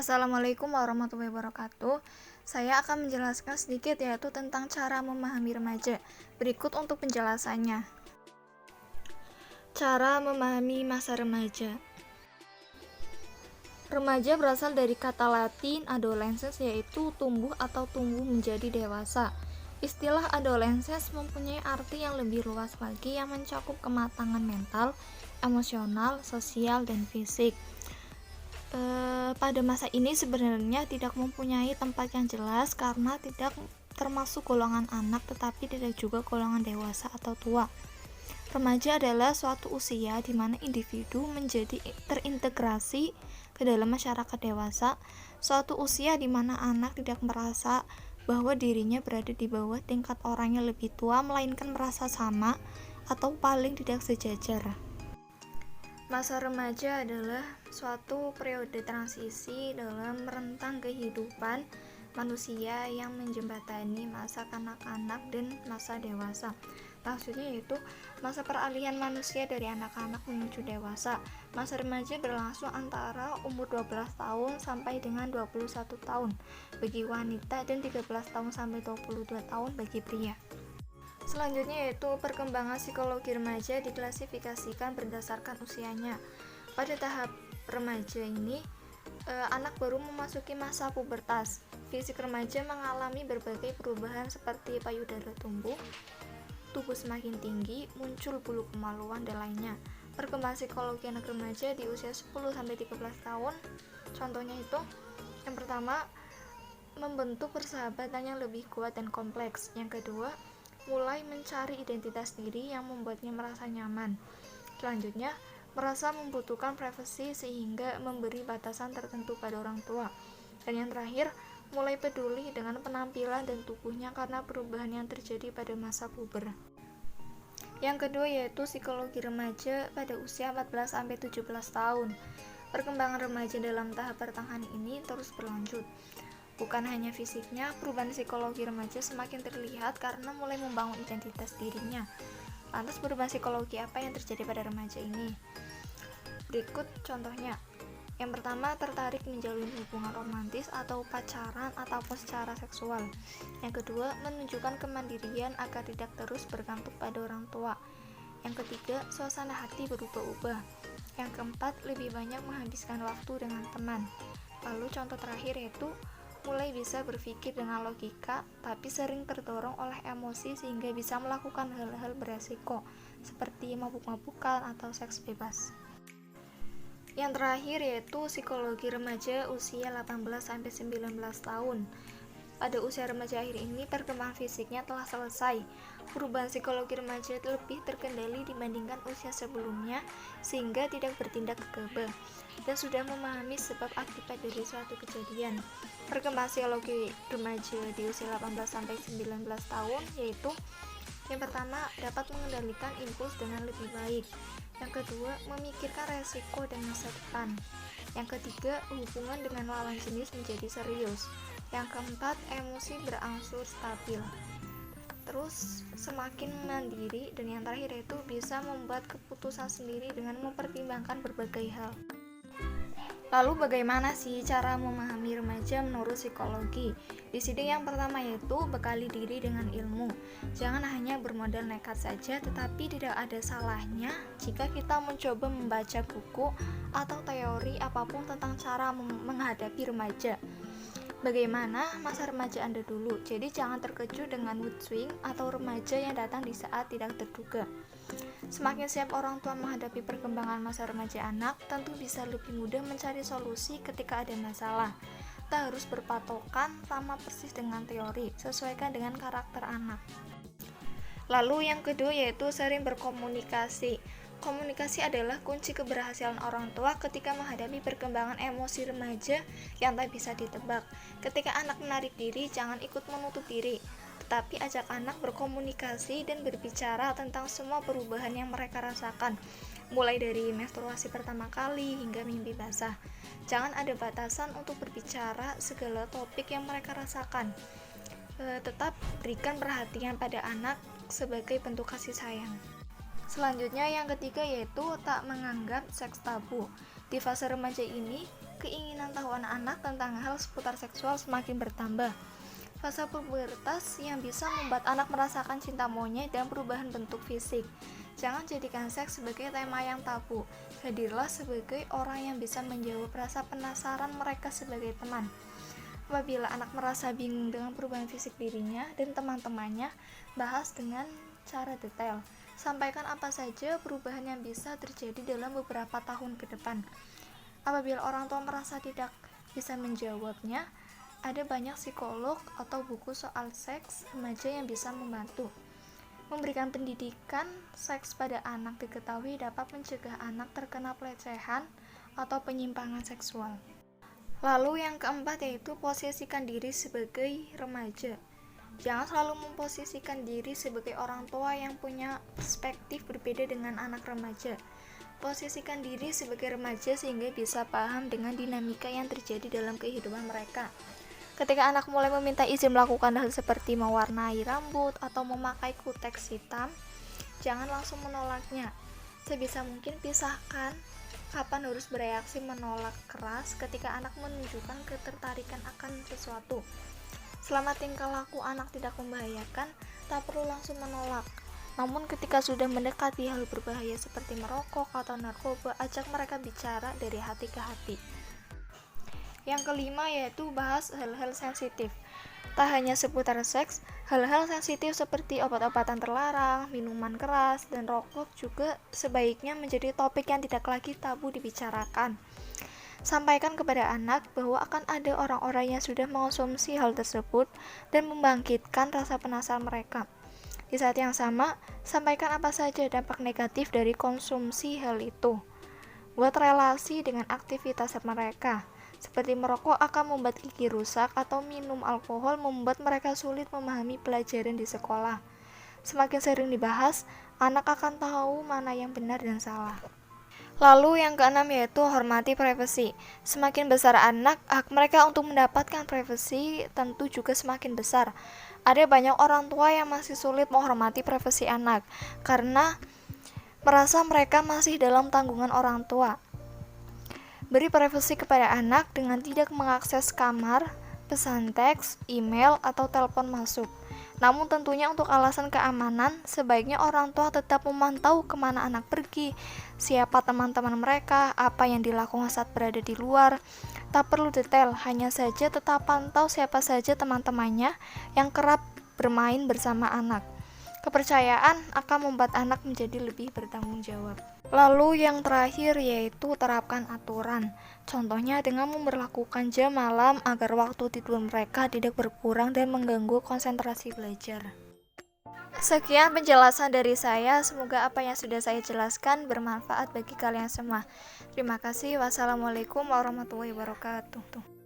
Assalamualaikum warahmatullahi wabarakatuh. Saya akan menjelaskan sedikit yaitu tentang cara memahami remaja. Berikut untuk penjelasannya. Cara memahami masa remaja. Remaja berasal dari kata Latin adolescens, yaitu tumbuh atau tumbuh menjadi dewasa. Istilah adolescens mempunyai arti yang lebih luas lagi yang mencakup kematangan mental, emosional, sosial, dan fisik. Pada masa ini sebenarnya tidak mempunyai tempat yang jelas karena tidak termasuk golongan anak tetapi tidak juga golongan dewasa atau tua. Remaja adalah suatu usia di mana individu menjadi terintegrasi ke dalam masyarakat dewasa, suatu usia di mana anak tidak merasa bahwa dirinya berada di bawah tingkat orang yang lebih tua, melainkan merasa sama atau paling tidak sejajar. Masa remaja adalah suatu periode transisi dalam rentang kehidupan manusia yang menjembatani masa kanak-kanak dan masa dewasa. Maksudnya yaitu masa peralihan manusia dari anak-anak menuju dewasa. Masa remaja berlangsung antara umur 12 tahun sampai dengan 21 tahun bagi wanita dan 13 tahun sampai 22 tahun bagi pria. Selanjutnya yaitu perkembangan psikologi remaja diklasifikasikan berdasarkan usianya. Pada tahap remaja ini, anak baru memasuki masa pubertas. Fisik remaja mengalami berbagai perubahan seperti payudara tumbuh, tubuh semakin tinggi, muncul bulu kemaluan, dan lainnya. Perkembangan psikologi anak remaja di usia 10-13 tahun, contohnya itu, yang pertama, membentuk persahabatan yang lebih kuat dan kompleks. Yang kedua, mulai mencari identitas diri yang membuatnya merasa nyaman. Selanjutnya, merasa membutuhkan privasi sehingga memberi batasan tertentu pada orang tua. Dan yang terakhir, mulai peduli dengan penampilan dan tubuhnya karena perubahan yang terjadi pada masa puber. Yang kedua yaitu psikologi remaja pada usia 14-17 tahun. Perkembangan remaja dalam tahap pertengahan ini terus berlanjut. Bukan hanya fisiknya, perubahan psikologi remaja semakin terlihat karena mulai membangun identitas dirinya. Lantas perubahan psikologi apa yang terjadi pada remaja ini? Berikut contohnya. Yang pertama, tertarik menjalin hubungan romantis atau pacaran ataupun secara seksual. Yang kedua, menunjukkan kemandirian agar tidak terus bergantung pada orang tua. Yang ketiga, suasana hati berubah-ubah. Yang keempat, lebih banyak menghabiskan waktu dengan teman. Lalu contoh terakhir yaitu mulai bisa berpikir dengan logika, tapi sering terdorong oleh emosi sehingga bisa melakukan hal-hal beresiko, seperti mabuk-mabukan atau seks bebas. Yang terakhir yaitu psikologi remaja usia 18-19 tahun. Pada usia remaja akhir ini, perkembangan fisiknya telah selesai. Perubahan psikologi remaja lebih terkendali dibandingkan usia sebelumnya, sehingga tidak bertindak gegabah dan sudah memahami sebab akibat dari suatu kejadian. Perkembangan psikologi remaja di usia 18-19 tahun yaitu yang pertama, dapat mengendalikan impuls dengan lebih baik. Yang kedua, memikirkan resiko dan masa depan. Yang ketiga, hubungan dengan lawan jenis menjadi serius. Yang keempat, emosi berangsur stabil. Terus semakin mandiri, dan yang terakhir itu bisa membuat keputusan sendiri dengan mempertimbangkan berbagai hal. Lalu bagaimana sih cara memahami remaja menurut psikologi? Di sini yang pertama yaitu bekali diri dengan ilmu. Jangan hanya bermodal nekat saja, tetapi tidak ada salahnya jika kita mencoba membaca buku atau teori apapun tentang cara menghadapi remaja. Bagaimana masa remaja Anda dulu? Jadi jangan terkejut dengan mood swing atau remaja yang datang di saat tidak terduga. Semakin siap orang tua menghadapi perkembangan masa remaja anak, tentu bisa lebih mudah mencari solusi ketika ada masalah. Tak harus berpatokan sama persis dengan teori, sesuaikan dengan karakter anak. Lalu yang kedua yaitu sering berkomunikasi. Komunikasi adalah kunci keberhasilan orang tua ketika menghadapi perkembangan emosi remaja yang tak bisa ditebak. Ketika anak menarik diri, jangan ikut menutup diri, tetapi ajak anak berkomunikasi dan berbicara tentang semua perubahan yang mereka rasakan, mulai dari menstruasi pertama kali hingga mimpi basah. Jangan ada batasan untuk berbicara segala topik yang mereka rasakan. Tetap berikan perhatian pada anak sebagai bentuk kasih sayang. Selanjutnya yang ketiga yaitu tak menganggap seks tabu. Di fase remaja ini, keinginan tahu anak-anak tentang hal seputar seksual semakin bertambah. Fase pubertas yang bisa membuat anak merasakan cinta monyet dan perubahan bentuk fisik. Jangan jadikan seks sebagai tema yang tabu. Hadirlah sebagai orang yang bisa menjawab rasa penasaran mereka sebagai teman. Apabila anak merasa bingung dengan perubahan fisik dirinya dan teman-temannya, bahas dengan cara detail. Sampaikan apa saja perubahan yang bisa terjadi dalam beberapa tahun ke depan. Apabila orang tua merasa tidak bisa menjawabnya, ada banyak psikolog atau buku soal seks remaja yang bisa membantu. Memberikan pendidikan seks pada anak diketahui dapat mencegah anak terkena pelecehan atau penyimpangan seksual. Lalu yang keempat yaitu posisikan diri sebagai remaja. Jangan selalu memposisikan diri sebagai orang tua yang punya perspektif berbeda dengan anak remaja. Posisikan diri sebagai remaja sehingga bisa paham dengan dinamika yang terjadi dalam kehidupan mereka. Ketika anak mulai meminta izin melakukan hal seperti mewarnai rambut atau memakai kutex hitam, jangan langsung menolaknya. Sebisa mungkin pisahkan kapan harus bereaksi menolak keras ketika anak menunjukkan ketertarikan akan sesuatu. Selama tingkah laku anak tidak membahayakan, tak perlu langsung menolak. Namun ketika sudah mendekati hal berbahaya seperti merokok atau narkoba, ajak mereka bicara dari hati ke hati. Yang kelima yaitu bahas hal-hal sensitif. Tak hanya seputar seks, hal-hal sensitif seperti obat-obatan terlarang, minuman keras, dan rokok juga sebaiknya menjadi topik yang tidak lagi tabu dibicarakan. Sampaikan kepada anak bahwa akan ada orang-orang yang sudah mengonsumsi hal tersebut dan membangkitkan rasa penasaran mereka. Di saat yang sama, sampaikan apa saja dampak negatif dari konsumsi hal itu. Buat relasi dengan aktivitas mereka. Seperti merokok akan membuat gigi rusak atau minum alkohol membuat mereka sulit memahami pelajaran di sekolah. Semakin sering dibahas, anak akan tahu mana yang benar dan salah. Lalu yang keenam yaitu hormati privasi. Semakin besar anak, hak mereka untuk mendapatkan privasi tentu juga semakin besar. Ada banyak orang tua yang masih sulit menghormati privasi anak karena merasa mereka masih dalam tanggungan orang tua. Beri privasi kepada anak dengan tidak mengakses kamar, pesan teks, email, atau telepon masuk. Namun tentunya untuk alasan keamanan, sebaiknya orang tua tetap memantau kemana anak pergi, siapa teman-teman mereka, apa yang dilakukan saat berada di luar. Tak perlu detail, hanya saja tetap pantau siapa saja teman-temannya yang kerap bermain bersama anak. Kepercayaan akan membuat anak menjadi lebih bertanggung jawab. Lalu yang terakhir yaitu terapkan aturan. Contohnya dengan memberlakukan jam malam agar waktu tidur mereka tidak berkurang dan mengganggu konsentrasi belajar. Sekian penjelasan dari saya, semoga apa yang sudah saya jelaskan bermanfaat bagi kalian semua. Terima kasih. Wassalamualaikum warahmatullahi wabarakatuh.